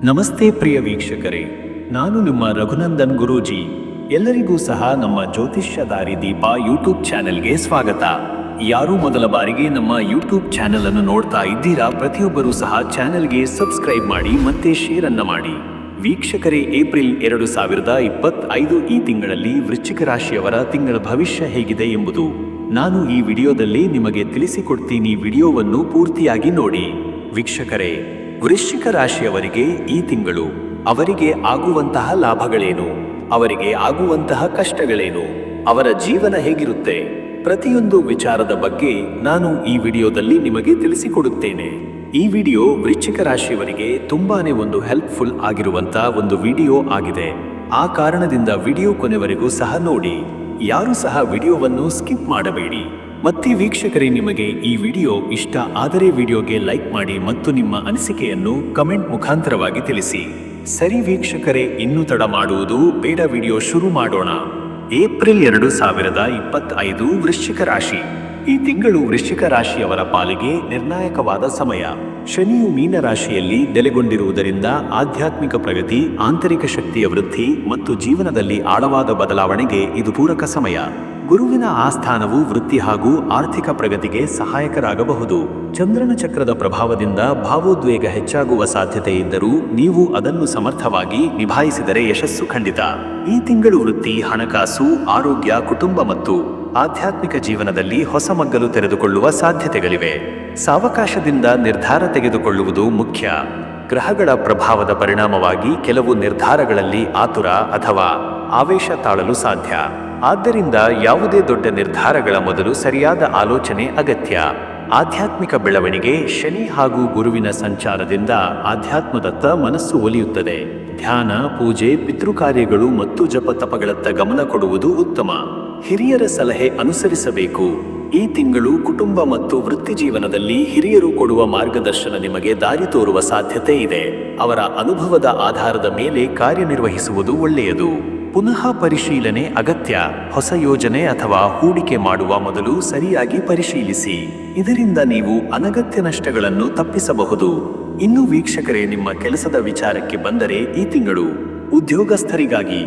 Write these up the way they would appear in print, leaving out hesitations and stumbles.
ನಮಸ್ತೆ ಪ್ರಿಯ ವೀಕ್ಷಕರೇ, ನಾನು ನಿಮ್ಮ ರಘುನಂದನ್ ಗುರೂಜಿ. ಎಲ್ಲರಿಗೂ ಸಹ ನಮ್ಮ ಜ್ಯೋತಿಷ್ಯ ದಾರಿ ದೀಪ ಯೂಟ್ಯೂಬ್ ಚಾನೆಲ್ಗೆ ಸ್ವಾಗತ. ಯಾರು ಮೊದಲ ಬಾರಿಗೆ ನಮ್ಮ ಯೂಟ್ಯೂಬ್ ಚಾನೆಲ್ ಅನ್ನು ನೋಡ್ತಾ ಇದ್ದೀರಾ, ಪ್ರತಿಯೊಬ್ಬರೂ ಸಹ ಚಾನೆಲ್ಗೆ ಸಬ್ಸ್ಕ್ರೈಬ್ ಮಾಡಿ ಮತ್ತೆ ಶೇರ್ ಅನ್ನ ಮಾಡಿ. ವೀಕ್ಷಕರೇ, ಏಪ್ರಿಲ್ 2025 ಈ ತಿಂಗಳಲ್ಲಿ ವೃಶ್ಚಿಕ ರಾಶಿಯವರ ತಿಂಗಳ ಭವಿಷ್ಯ ಹೇಗಿದೆ ಎಂಬುದು ನಾನು ಈ ವಿಡಿಯೋದಲ್ಲಿ ನಿಮಗೆ ತಿಳಿಸಿಕೊಡ್ತೀನಿ. ವಿಡಿಯೋವನ್ನು ಪೂರ್ತಿಯಾಗಿ ನೋಡಿ. ವೀಕ್ಷಕರೇ, ವೃಶ್ಚಿಕ ರಾಶಿಯವರಿಗೆ ಈ ತಿಂಗಳು ಅವರಿಗೆ ಆಗುವಂತಹ ಲಾಭಗಳೇನು, ಅವರಿಗೆ ಆಗುವಂತಹ ಕಷ್ಟಗಳೇನು, ಅವರ ಜೀವನ ಹೇಗಿರುತ್ತೆ, ಪ್ರತಿಯೊಂದು ವಿಚಾರದ ಬಗ್ಗೆ ನಾನು ಈ ವಿಡಿಯೋದಲ್ಲಿ ನಿಮಗೆ ತಿಳಿಸಿಕೊಡುತ್ತೇನೆ. ಈ ವಿಡಿಯೋ ವೃಶ್ಚಿಕ ರಾಶಿಯವರಿಗೆ ತುಂಬಾನೇ ಒಂದು ಹೆಲ್ಪ್ಫುಲ್ ಆಗಿರುವಂತ ಒಂದು ವಿಡಿಯೋ ಆಗಿದೆ. ಆ ಕಾರಣದಿಂದ ವಿಡಿಯೋ ಕೊನೆವರೆಗೂ ಸಹ ನೋಡಿ. ಯಾರು ಸಹ ವಿಡಿಯೋವನ್ನು ಸ್ಕಿಪ್ ಮಾಡಬೇಡಿ. ಮತ್ತೆ ವೀಕ್ಷಕರೇ, ನಿಮಗೆ ಈ ವಿಡಿಯೋ ಇಷ್ಟ ಆದರೆ ವಿಡಿಯೋಗೆ ಲೈಕ್ ಮಾಡಿ ಮತ್ತು ನಿಮ್ಮ ಅನಿಸಿಕೆಯನ್ನು ಕಮೆಂಟ್ ಮುಖಾಂತರವಾಗಿ ತಿಳಿಸಿ. ಸರಿ ವೀಕ್ಷಕರೇ, ಇನ್ನೂ ತಡ ಮಾಡುವುದು ಬೇಡ, ವಿಡಿಯೋ ಶುರು ಮಾಡೋಣ. ಏಪ್ರಿಲ್ 2025 ವೃಶ್ಚಿಕ ರಾಶಿ. ಈ ತಿಂಗಳು ವೃಶ್ಚಿಕ ರಾಶಿಯವರ ಪಾಲಿಗೆ ನಿರ್ಣಾಯಕವಾದ ಸಮಯ. ಶನಿಯು ಮೀನ ರಾಶಿಯಲ್ಲಿ ನೆಲೆಗೊಂಡಿರುವುದರಿಂದ ಆಧ್ಯಾತ್ಮಿಕ ಪ್ರಗತಿ, ಆಂತರಿಕ ಶಕ್ತಿಯ ವೃದ್ಧಿ ಮತ್ತು ಜೀವನದಲ್ಲಿ ಆಳವಾದ ಬದಲಾವಣೆಗೆ ಇದು ಪೂರಕ ಸಮಯ. ಗುರುವಿನ ಆಸ್ಥಾನವು ವೃತ್ತಿ ಹಾಗೂ ಆರ್ಥಿಕ ಪ್ರಗತಿಗೆ ಸಹಾಯಕರಾಗಬಹುದು. ಚಂದ್ರನ ಚಕ್ರದ ಪ್ರಭಾವದಿಂದ ಭಾವೋದ್ವೇಗ ಹೆಚ್ಚಾಗುವ ಸಾಧ್ಯತೆ ಇದ್ದರೂ ನೀವು ಅದನ್ನು ಸಮರ್ಥವಾಗಿ ನಿಭಾಯಿಸಿದರೆ ಯಶಸ್ಸು ಖಂಡಿತ. ಈ ತಿಂಗಳು ವೃತ್ತಿ, ಹಣಕಾಸು, ಆರೋಗ್ಯ, ಕುಟುಂಬ ಮತ್ತು ಆಧ್ಯಾತ್ಮಿಕ ಜೀವನದಲ್ಲಿ ಹೊಸ ಮಗ್ಗಲು ತೆರೆದುಕೊಳ್ಳುವ ಸಾಧ್ಯತೆಗಳಿವೆ. ಸಾವಕಾಶದಿಂದ ನಿರ್ಧಾರ ತೆಗೆದುಕೊಳ್ಳುವುದು ಮುಖ್ಯ. ಗ್ರಹಗಳ ಪ್ರಭಾವದ ಪರಿಣಾಮವಾಗಿ ಕೆಲವು ನಿರ್ಧಾರಗಳಲ್ಲಿ ಆತುರ ಅಥವಾ ಆವೇಶ ತಾಳಲು ಸಾಧ್ಯ. ಆದ್ದರಿಂದ ಯಾವುದೇ ದೊಡ್ಡ ನಿರ್ಧಾರಗಳ ಮೊದಲು ಸರಿಯಾದ ಆಲೋಚನೆ ಅಗತ್ಯ. ಆಧ್ಯಾತ್ಮಿಕ ಬೆಳವಣಿಗೆ. ಶನಿ ಹಾಗೂ ಗುರುವಿನ ಸಂಚಾರದಿಂದ ಆಧ್ಯಾತ್ಮದತ್ತ ಮನಸ್ಸು ಒಲಿಯುತ್ತದೆ. ಧ್ಯಾನ, ಪೂಜೆ, ಪಿತೃಕಾರ್ಯಗಳು ಮತ್ತು ಜಪತಪಗಳತ್ತ ಗಮನ ಕೊಡುವುದು ಉತ್ತಮ. ಹಿರಿಯರ ಸಲಹೆ ಅನುಸರಿಸಬೇಕು. ಈ ತಿಂಗಳು ಕುಟುಂಬ ಮತ್ತು ವೃತ್ತಿ ಜೀವನದಲ್ಲಿ ಹಿರಿಯರು ಕೊಡುವ ಮಾರ್ಗದರ್ಶನ ನಿಮಗೆ ದಾರಿ ತೋರುವ ಸಾಧ್ಯತೆ ಇದೆ. ಅವರ ಅನುಭವದ ಆಧಾರದ ಮೇಲೆ ಕಾರ್ಯನಿರ್ವಹಿಸುವುದು ಒಳ್ಳೆಯದು. ಪುನಃ ಪರಿಶೀಲನೆ ಅಗತ್ಯ. ಹೊಸ ಯೋಜನೆ ಅಥವಾ ಹೂಡಿಕೆ ಮಾಡುವ ಮೊದಲು ಸರಿಯಾಗಿ ಪರಿಶೀಲಿಸಿ. ಇದರಿಂದ ನೀವು ಅನಗತ್ಯ ನಷ್ಟಗಳನ್ನು ತಪ್ಪಿಸಬಹುದು. ಇನ್ನು ವೀಕ್ಷಕರೇ, ನಿಮ್ಮ ಕೆಲಸದ ವಿಚಾರಕ್ಕೆ ಬಂದರೆ ಈ ತಿಂಗಳು ಉದ್ಯೋಗಸ್ಥರಿಗಾಗಿ.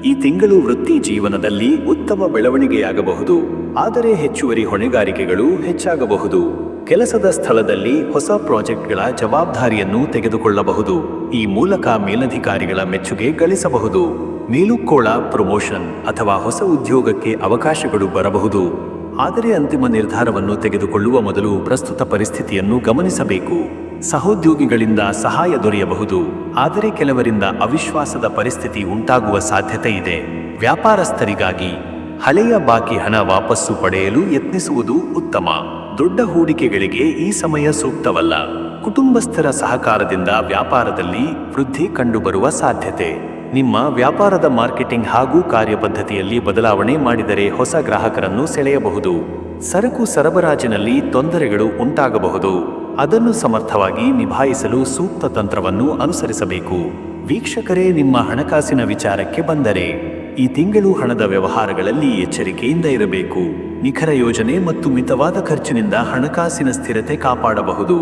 ಈ ತಿಂಗಳು ವೃತ್ತಿ ಜೀವನದಲ್ಲಿ ಉತ್ತಮ ಬೆಳವಣಿಗೆಯಾಗಬಹುದು, ಆದರೆ ಹೆಚ್ಚುವರಿ ಹೊಣೆಗಾರಿಕೆಗಳು ಹೆಚ್ಚಾಗಬಹುದು. ಕೆಲಸದ ಸ್ಥಳದಲ್ಲಿ ಹೊಸ ಪ್ರಾಜೆಕ್ಟ್ಗಳ ಜವಾಬ್ದಾರಿಯನ್ನು ತೆಗೆದುಕೊಳ್ಳಬಹುದು. ಈ ಮೂಲಕ ಮೇಲಧಿಕಾರಿಗಳ ಮೆಚ್ಚುಗೆ ಗಳಿಸಬಹುದು. ಮೇಲುಕೋಳ, ಪ್ರಮೋಷನ್ ಅಥವಾ ಹೊಸ ಉದ್ಯೋಗಕ್ಕೆ ಅವಕಾಶಗಳು ಬರಬಹುದು. ಆದರೆ ಅಂತಿಮ ನಿರ್ಧಾರವನ್ನು ತೆಗೆದುಕೊಳ್ಳುವ ಮೊದಲು ಪ್ರಸ್ತುತ ಪರಿಸ್ಥಿತಿಯನ್ನು ಗಮನಿಸಬೇಕು. ಸಹೋದ್ಯೋಗಿಗಳಿಂದ ಸಹಾಯ ದೊರೆಯಬಹುದು, ಆದರೆ ಕೆಲವರಿಂದ ಅವಿಶ್ವಾಸದ ಪರಿಸ್ಥಿತಿ ಉಂಟಾಗುವ ಸಾಧ್ಯತೆ ಇದೆ. ವ್ಯಾಪಾರಸ್ಥರಿಗಾಗಿ ಹಳೆಯ ಬಾಕಿ ಹಣ ವಾಪಸ್ಸು ಪಡೆಯಲು ಯತ್ನಿಸುವುದು ಉತ್ತಮ. ದೊಡ್ಡ ಹೂಡಿಕೆಗಳಿಗೆ ಈ ಸಮಯ ಸೂಕ್ತವಲ್ಲ. ಕುಟುಂಬಸ್ಥರ ಸಹಕಾರದಿಂದ ವ್ಯಾಪಾರದಲ್ಲಿ ವೃದ್ಧಿ ಕಂಡುಬರುವ ಸಾಧ್ಯತೆ. ನಿಮ್ಮ ವ್ಯಾಪಾರದ ಮಾರ್ಕೆಟಿಂಗ್ ಹಾಗೂ ಕಾರ್ಯಪದ್ಧತಿಯಲ್ಲಿ ಬದಲಾವಣೆ ಮಾಡಿದರೆ ಹೊಸ ಗ್ರಾಹಕರನ್ನು ಸೆಳೆಯಬಹುದು. ಸರಕು ಸರಬರಾಜಿನಲ್ಲಿ ತೊಂದರೆಗಳು ಉಂಟಾಗಬಹುದು. ಅದನ್ನು ಸಮರ್ಥವಾಗಿ ನಿಭಾಯಿಸಲು ಸೂಕ್ತ ತಂತ್ರವನ್ನು ಅನುಸರಿಸಬೇಕು. ವೀಕ್ಷಕರೇ, ನಿಮ್ಮ ಹಣಕಾಸಿನ ವಿಚಾರಕ್ಕೆ ಬಂದರೆ ಈ ತಿಂಗಳು ಹಣದ ವ್ಯವಹಾರಗಳಲ್ಲಿ ಎಚ್ಚರಿಕೆಯಿಂದ ಇರಬೇಕು. ನಿಖರ ಯೋಜನೆ ಮತ್ತು ಮಿತವಾದ ಖರ್ಚಿನಿಂದ ಹಣಕಾಸಿನ ಸ್ಥಿರತೆ ಕಾಪಾಡಬಹುದು.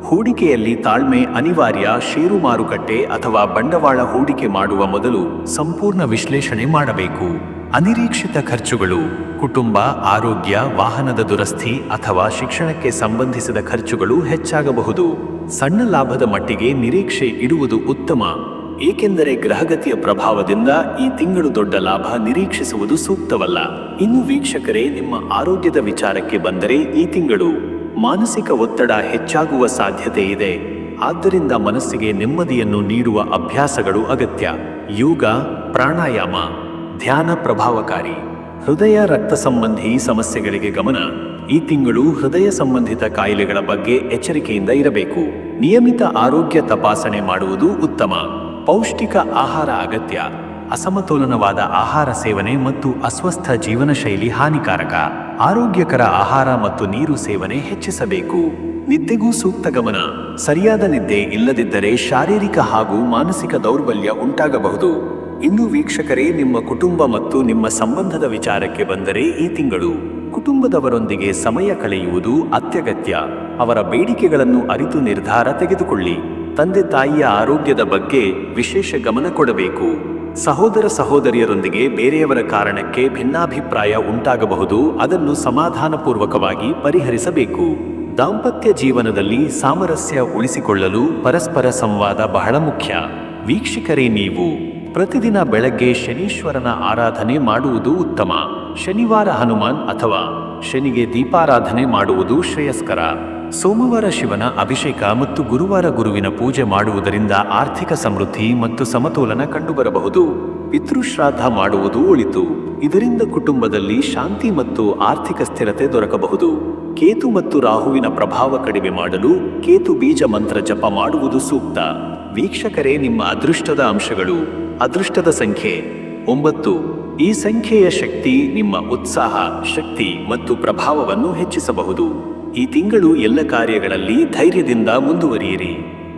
ಹೂಡಿಕೆಯಲ್ಲಿ ತಾಳ್ಮೆ ಅನಿವಾರ್ಯ. ಷೇರು ಮಾರುಕಟ್ಟೆ ಅಥವಾ ಬಂಡವಾಳ ಹೂಡಿಕೆ ಮಾಡುವ ಮೊದಲು ಸಂಪೂರ್ಣ ವಿಶ್ಲೇಷಣೆ ಮಾಡಬೇಕು. ಅನಿರೀಕ್ಷಿತ ಖರ್ಚುಗಳು. ಕುಟುಂಬ, ಆರೋಗ್ಯ, ವಾಹನದ ದುರಸ್ತಿ ಅಥವಾ ಶಿಕ್ಷಣಕ್ಕೆ ಸಂಬಂಧಿಸಿದ ಖರ್ಚುಗಳು ಹೆಚ್ಚಾಗಬಹುದು. ಸಣ್ಣ ಲಾಭದ ಮಟ್ಟಿಗೆ ನಿರೀಕ್ಷೆ ಇಡುವುದು ಉತ್ತಮ, ಏಕೆಂದರೆ ಗ್ರಹಗತಿಯ ಪ್ರಭಾವದಿಂದ ಈ ತಿಂಗಳು ದೊಡ್ಡ ಲಾಭ ನಿರೀಕ್ಷಿಸುವುದು ಸೂಕ್ತವಲ್ಲ. ಇನ್ನು ವೀಕ್ಷಕರೇ, ನಿಮ್ಮ ಆರೋಗ್ಯದ ವಿಚಾರಕ್ಕೆ ಬಂದರೆ ಈ ತಿಂಗಳು ಮಾನಸಿಕ ಒತ್ತಡ ಹೆಚ್ಚಾಗುವ ಸಾಧ್ಯತೆ ಇದೆ. ಆದ್ದರಿಂದ ಮನಸ್ಸಿಗೆ ನೆಮ್ಮದಿಯನ್ನು ನೀಡುವ ಅಭ್ಯಾಸಗಳು ಅಗತ್ಯ. ಯೋಗ, ಪ್ರಾಣಾಯಾಮ, ಧ್ಯಾನ ಪ್ರಭಾವಕಾರಿ. ಹೃದಯ, ರಕ್ತ ಸಂಬಂಧಿ ಸಮಸ್ಯೆಗಳಿಗೆ ಗಮನ. ಈ ತಿಂಗಳು ಹೃದಯ ಸಂಬಂಧಿತ ಕಾಯಿಲೆಗಳ ಬಗ್ಗೆ ಎಚ್ಚರಿಕೆಯಿಂದ ಇರಬೇಕು. ನಿಯಮಿತ ಆರೋಗ್ಯ ತಪಾಸಣೆ ಮಾಡುವುದು ಉತ್ತಮ. ಪೌಷ್ಟಿಕ ಆಹಾರ ಅಗತ್ಯ. ಅಸಮತೋಲನವಾದ ಆಹಾರ ಸೇವನೆ ಮತ್ತು ಅಸ್ವಸ್ಥ ಜೀವನ ಶೈಲಿ ಹಾನಿಕಾರಕ. ಆರೋಗ್ಯಕರ ಆಹಾರ ಮತ್ತು ನೀರು ಸೇವನೆ ಹೆಚ್ಚಿಸಬೇಕು. ನಿದ್ದೆಗೂ ಸೂಕ್ತ ಗಮನ. ಸರಿಯಾದ ನಿದ್ದೆ ಇಲ್ಲದಿದ್ದರೆ ಶಾರೀರಿಕ ಹಾಗೂ ಮಾನಸಿಕ ದೌರ್ಬಲ್ಯ ಉಂಟಾಗಬಹುದು. ಇನ್ನು ವೀಕ್ಷಕರೇ, ನಿಮ್ಮ ಕುಟುಂಬ ಮತ್ತು ನಿಮ್ಮ ಸಂಬಂಧದ ವಿಚಾರಕ್ಕೆ ಬಂದರೆ ಈ ತಿಂಗಳು ಕುಟುಂಬದವರೊಂದಿಗೆ ಸಮಯ ಕಳೆಯುವುದು ಅತ್ಯಗತ್ಯ. ಅವರ ಬೇಡಿಕೆಗಳನ್ನು ಅರಿತು ನಿರ್ಧಾರ ತೆಗೆದುಕೊಳ್ಳಿ. ತಂದೆ ತಾಯಿಯ ಆರೋಗ್ಯದ ಬಗ್ಗೆ ವಿಶೇಷ ಗಮನ ಕೊಡಬೇಕು. ಸಹೋದರ ಸಹೋದರಿಯರೊಂದಿಗೆ ಬೇರೆಯವರ ಕಾರಣಕ್ಕೆ ಭಿನ್ನಾಭಿಪ್ರಾಯ ಉಂಟಾಗಬಹುದು, ಅದನ್ನು ಸಮಾಧಾನಪೂರ್ವಕವಾಗಿ ಪರಿಹರಿಸಬೇಕು. ದಾಂಪತ್ಯ ಜೀವನದಲ್ಲಿ ಸಾಮರಸ್ಯ ಉಳಿಸಿಕೊಳ್ಳಲು ಪರಸ್ಪರ ಸಂವಾದ ಬಹಳ ಮುಖ್ಯ. ವೀಕ್ಷಕರೇ, ನೀವು ಪ್ರತಿದಿನ ಬೆಳಗ್ಗೆ ಶನೀಶ್ವರನ ಆರಾಧನೆ ಮಾಡುವುದು ಉತ್ತಮ. ಶನಿವಾರ ಹನುಮಾನ್ ಅಥವಾ ಶನಿಗೆ ದೀಪಾರಾಧನೆ ಮಾಡುವುದು ಶ್ರೇಯಸ್ಕರ. ಸೋಮವಾರ ಶಿವನ ಅಭಿಷೇಕ ಮತ್ತು ಗುರುವಾರ ಗುರುವಿನ ಪೂಜೆ ಮಾಡುವುದರಿಂದ ಆರ್ಥಿಕ ಸಮೃದ್ಧಿ ಮತ್ತು ಸಮತೋಲನ ಕಂಡುಬರಬಹುದು. ಪಿತೃಶ್ರಾದ್ದ ಮಾಡುವುದು ಒಳಿತು. ಇದರಿಂದ ಕುಟುಂಬದಲ್ಲಿ ಶಾಂತಿ ಮತ್ತು ಆರ್ಥಿಕ ಸ್ಥಿರತೆ ದೊರಕಬಹುದು. ಕೇತು ಮತ್ತು ರಾಹುವಿನ ಪ್ರಭಾವ ಕಡಿಮೆ ಮಾಡಲು ಕೇತು ಬೀಜ ಮಂತ್ರ ಜಪ ಮಾಡುವುದು ಸೂಕ್ತ. ವೀಕ್ಷಕರೇ, ನಿಮ್ಮ ಅದೃಷ್ಟದ ಅಂಶಗಳು. ಅದೃಷ್ಟದ ಸಂಖ್ಯೆ 9. ಈ ಸಂಖ್ಯೆಯ ಶಕ್ತಿ ನಿಮ್ಮ ಉತ್ಸಾಹ, ಶಕ್ತಿ ಮತ್ತು ಪ್ರಭಾವವನ್ನು ಹೆಚ್ಚಿಸಬಹುದು. ಈ ತಿಂಗಳು ಎಲ್ಲ ಕಾರ್ಯಗಳಲ್ಲಿ ಧೈರ್ಯದಿಂದ ಮುಂದುವರಿಯಿರಿ.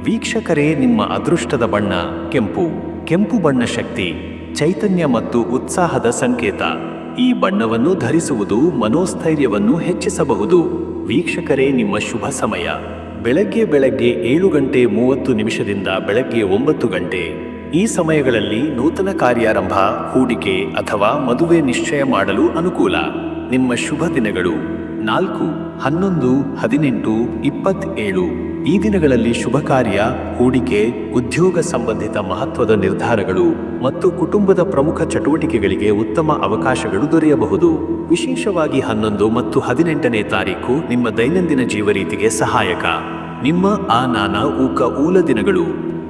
ವೀಕ್ಷಕರೇ, ನಿಮ್ಮ ಅದೃಷ್ಟದ ಬಣ್ಣ ಕೆಂಪು. ಕೆಂಪು ಬಣ್ಣ ಶಕ್ತಿ, ಚೈತನ್ಯ ಮತ್ತು ಉತ್ಸಾಹದ ಸಂಕೇತ. ಈ ಬಣ್ಣವನ್ನು ಧರಿಸುವುದು ಮನೋಸ್ಥೈರ್ಯವನ್ನು ಹೆಚ್ಚಿಸಬಹುದು. ವೀಕ್ಷಕರೇ, ನಿಮ್ಮ ಶುಭ ಸಮಯ ಬೆಳಗ್ಗೆ 7:30 ಬೆಳಗ್ಗೆ 9 ಗಂಟೆ. ಈ ಸಮಯಗಳಲ್ಲಿ ನೂತನ ಕಾರ್ಯಾರಂಭ, ಹೂಡಿಕೆ ಅಥವಾ ಮದುವೆ ನಿಶ್ಚಯ ಮಾಡಲು ಅನುಕೂಲ. ನಿಮ್ಮ ಶುಭ ದಿನಗಳು 4, 11, 18, 27. ಈ ದಿನಗಳಲ್ಲಿ ಶುಭ ಕಾರ್ಯ, ಹೂಡಿಕೆ, ಉದ್ಯೋಗ ಸಂಬಂಧಿತ ಮಹತ್ವದ ನಿರ್ಧಾರಗಳು ಮತ್ತು ಕುಟುಂಬದ ಪ್ರಮುಖ ಚಟುವಟಿಕೆಗಳಿಗೆ ಉತ್ತಮ ಅವಕಾಶಗಳು ದೊರೆಯಬಹುದು. ವಿಶೇಷವಾಗಿ 11 ಮತ್ತು 18ನೇ ತಾರೀಕು ನಿಮ್ಮ ದೈನಂದಿನ ಜೀವರೀತಿಗೆ ಸಹಾಯಕ. ನಿಮ್ಮ ಊಲ ದಿನಗಳು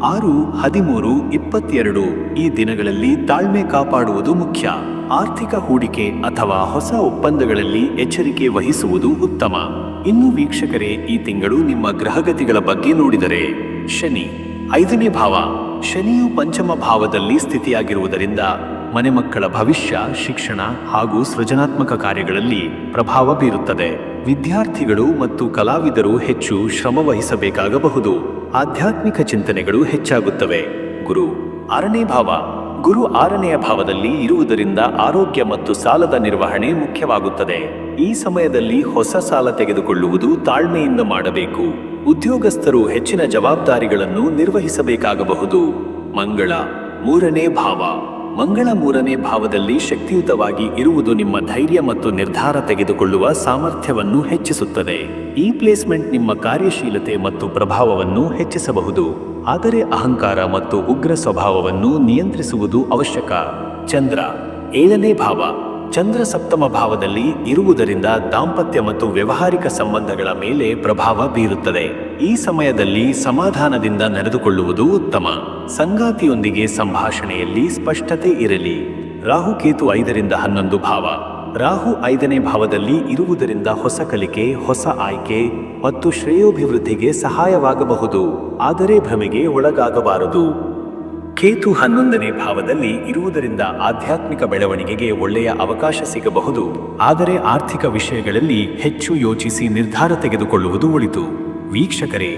6, 13, 22. ಈ ದಿನಗಳಲ್ಲಿ ತಾಳ್ಮೆ ಕಾಪಾಡುವುದು ಮುಖ್ಯ. ಆರ್ಥಿಕ ಹೂಡಿಕೆ ಅಥವಾ ಹೊಸ ಒಪ್ಪಂದಗಳಲ್ಲಿ ಎಚ್ಚರಿಕೆ ವಹಿಸುವುದು ಉತ್ತಮ. ಇನ್ನು ವೀಕ್ಷಕರೇ, ಈ ತಿಂಗಳು ನಿಮ್ಮ ಗ್ರಹಗತಿಗಳ ಬಗ್ಗೆ ನೋಡಿದರೆ, ಶನಿ 5ನೇ ಭಾವ. ಶನಿಯು ಪಂಚಮ ಭಾವದಲ್ಲಿ ಸ್ಥಿತಿಯಾಗಿರುವುದರಿಂದ ಮನೆ ಮಕ್ಕಳ ಭವಿಷ್ಯ, ಶಿಕ್ಷಣ ಹಾಗೂ ಸೃಜನಾತ್ಮಕ ಕಾರ್ಯಗಳಲ್ಲಿ ಪ್ರಭಾವ ಬೀರುತ್ತದೆ. ವಿದ್ಯಾರ್ಥಿಗಳು ಮತ್ತು ಕಲಾವಿದರು ಹೆಚ್ಚು ಶ್ರಮ ವಹಿಸಬೇಕಾಗಬಹುದು. ಆಧ್ಯಾತ್ಮಿಕ ಚಿಂತನೆಗಳು ಹೆಚ್ಚಾಗುತ್ತವೆ. ಗುರು 6ನೇ ಭಾವ. ಗುರು 6ನೆಯ ಭಾವದಲ್ಲಿ ಇರುವುದರಿಂದ ಆರೋಗ್ಯ ಮತ್ತು ಸಾಲದ ನಿರ್ವಹಣೆ ಮುಖ್ಯವಾಗುತ್ತದೆ. ಈ ಸಮಯದಲ್ಲಿ ಹೊಸ ಸಾಲ ತೆಗೆದುಕೊಳ್ಳುವುದು ತಾಳ್ಮೆಯಿಂದ ಮಾಡಬೇಕು. ಉದ್ಯೋಗಸ್ಥರು ಹೆಚ್ಚಿನ ಜವಾಬ್ದಾರಿಗಳನ್ನು ನಿರ್ವಹಿಸಬೇಕಾಗಬಹುದು. ಮಂಗಳ 3ನೇ ಭಾವ. ಮಂಗಳ 3ನೇ ಭಾವದಲ್ಲಿ ಶಕ್ತಿಯುತವಾಗಿ ಇರುವುದು ನಿಮ್ಮ ಧೈರ್ಯ ಮತ್ತು ನಿರ್ಧಾರ ತೆಗೆದುಕೊಳ್ಳುವ ಸಾಮರ್ಥ್ಯವನ್ನು ಹೆಚ್ಚಿಸುತ್ತದೆ. ಈ ಪ್ಲೇಸ್ಮೆಂಟ್ ನಿಮ್ಮ ಕಾರ್ಯಶೀಲತೆ ಮತ್ತು ಪ್ರಭಾವವನ್ನು ಹೆಚ್ಚಿಸಬಹುದು, ಆದರೆ ಅಹಂಕಾರ ಮತ್ತು ಉಗ್ರ ಸ್ವಭಾವವನ್ನು ನಿಯಂತ್ರಿಸುವುದು ಅವಶ್ಯಕ. ಚಂದ್ರ 7ನೇ ಭಾವ. ಚಂದ್ರ 7ಮ ಭಾವದಲ್ಲಿ ಇರುವುದರಿಂದ ದಾಂಪತ್ಯ ಮತ್ತು ವ್ಯಾವಹಾರಿಕ ಸಂಬಂಧಗಳ ಮೇಲೆ ಪ್ರಭಾವ ಬೀರುತ್ತದೆ. ಈ ಸಮಯದಲ್ಲಿ ಸಮಾಧಾನದಿಂದ ನಡೆದುಕೊಳ್ಳುವುದು ಉತ್ತಮ. ಸಂಗಾತಿಯೊಂದಿಗೆ ಸಂಭಾಷಣೆಯಲ್ಲಿ ಸ್ಪಷ್ಟತೆ ಇರಲಿ. ರಾಹುಕೇತು 5-11 ಭಾವ. ರಾಹು 5ನೇ ಭಾವದಲ್ಲಿ ಇರುವುದರಿಂದ ಹೊಸ ಕಲಿಕೆ, ಹೊಸ ಆಯ್ಕೆ ಮತ್ತು ಶ್ರೇಯೋಭಿವೃದ್ಧಿಗೆ ಸಹಾಯವಾಗಬಹುದು, ಆದರೆ ಭ್ರಮೆಗೆ ಒಳಗಾಗಬಾರದು. ಕೇತು 11ನೇ ಭಾವದಲ್ಲಿ ಇರುವುದರಿಂದ ಆಧ್ಯಾತ್ಮಿಕ ಬೆಳವಣಿಗೆಗೆ ಒಳ್ಳೆಯ ಅವಕಾಶ ಸಿಗಬಹುದು, ಆದರೆ ಆರ್ಥಿಕ ವಿಷಯಗಳಲ್ಲಿ ಹೆಚ್ಚು ಯೋಚಿಸಿ ನಿರ್ಧಾರ ತೆಗೆದುಕೊಳ್ಳುವುದು ಒಳಿತು. ವೀಕ್ಷಕರೇ,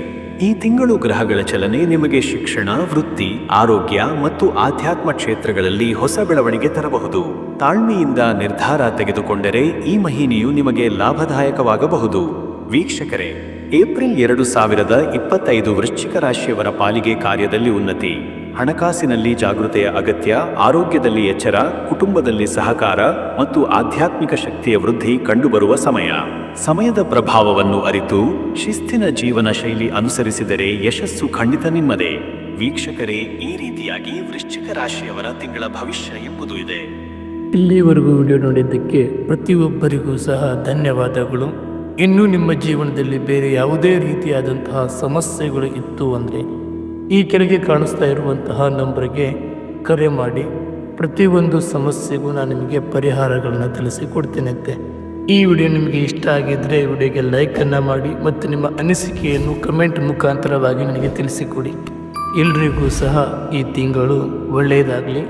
ಈ ತಿಂಗಳು ಗ್ರಹಗಳ ಚಲನೆ ನಿಮಗೆ ಶಿಕ್ಷಣ, ವೃತ್ತಿ, ಆರೋಗ್ಯ ಮತ್ತು ಆಧ್ಯಾತ್ಮ ಕ್ಷೇತ್ರಗಳಲ್ಲಿ ಹೊಸ ಬೆಳವಣಿಗೆ ತರಬಹುದು. ತಾಳ್ಮೆಯಿಂದ ನಿರ್ಧಾರ ತೆಗೆದುಕೊಂಡರೆ ಈ ಮಹಿನೆಯು ನಿಮಗೆ ಲಾಭದಾಯಕವಾಗಬಹುದು. ವೀಕ್ಷಕರೇ, ಏಪ್ರಿಲ್ 2025 ವೃಶ್ಚಿಕ ರಾಶಿಯವರ ಪಾಲಿಗೆ ಕಾರ್ಯದಲ್ಲಿ ಉನ್ನತಿ, ಹಣಕಾಸಿನಲ್ಲಿ ಜಾಗೃತೆಯ ಅಗತ್ಯ, ಆರೋಗ್ಯದಲ್ಲಿ ಎಚ್ಚರ, ಕುಟುಂಬದಲ್ಲಿ ಸಹಕಾರ ಮತ್ತು ಆಧ್ಯಾತ್ಮಿಕ ಶಕ್ತಿಯ ವೃದ್ಧಿ ಕಂಡುಬರುವ ಸಮಯ. ಸಮಯದ ಪ್ರಭಾವವನ್ನು ಅರಿತು ಶಿಸ್ತಿನ ಜೀವನ ಶೈಲಿ ಅನುಸರಿಸಿದರೆ ಯಶಸ್ಸು ಖಂಡಿತ ನಿಮ್ಮದೇ. ವೀಕ್ಷಕರೇ, ಈ ರೀತಿಯಾಗಿ ವೃಶ್ಚಿಕ ರಾಶಿಯವರ ತಿಂಗಳ ಭವಿಷ್ಯ ಎಂಬುದು ಇದೆ. ಇಲ್ಲಿವರೆಗೂ ವಿಡಿಯೋ ನೋಡಿದ್ದಕ್ಕೆ ಪ್ರತಿಯೊಬ್ಬರಿಗೂ ಸಹ ಧನ್ಯವಾದಗಳು. ಇನ್ನೂ ನಿಮ್ಮ ಜೀವನದಲ್ಲಿ ಬೇರೆ ಯಾವುದೇ ರೀತಿಯಾದಂತಹ ಸಮಸ್ಯೆಗಳು ಇತ್ತು ಅಂದರೆ ಈ ಕೆಳಗೆ ಕಾಣಿಸ್ತಾ ಇರುವಂತಹ ನಂಬರ್ಗೆ ಕರೆ ಮಾಡಿ. ಪ್ರತಿಯೊಂದು ಸಮಸ್ಯೆಗೂ ನಾನು ನಿಮಗೆ ಪರಿಹಾರಗಳನ್ನು ತಿಳಿಸಿಕೊಡ್ತೇನಂತೆ. ಈ ವಿಡಿಯೋ ನಿಮಗೆ ಇಷ್ಟ ಆಗಿದ್ದರೆ ವಿಡಿಯೋಗೆ ಲೈಕನ್ನು ಮಾಡಿ ಮತ್ತು ನಿಮ್ಮ ಅನಿಸಿಕೆಯನ್ನು ಕಮೆಂಟ್ ಮುಖಾಂತರವಾಗಿ ನನಗೆ ತಿಳಿಸಿಕೊಡಿ. ಎಲ್ರಿಗೂ ಸಹ ಈ ತಿಂಗಳು ಒಳ್ಳೆಯದಾಗಲಿ.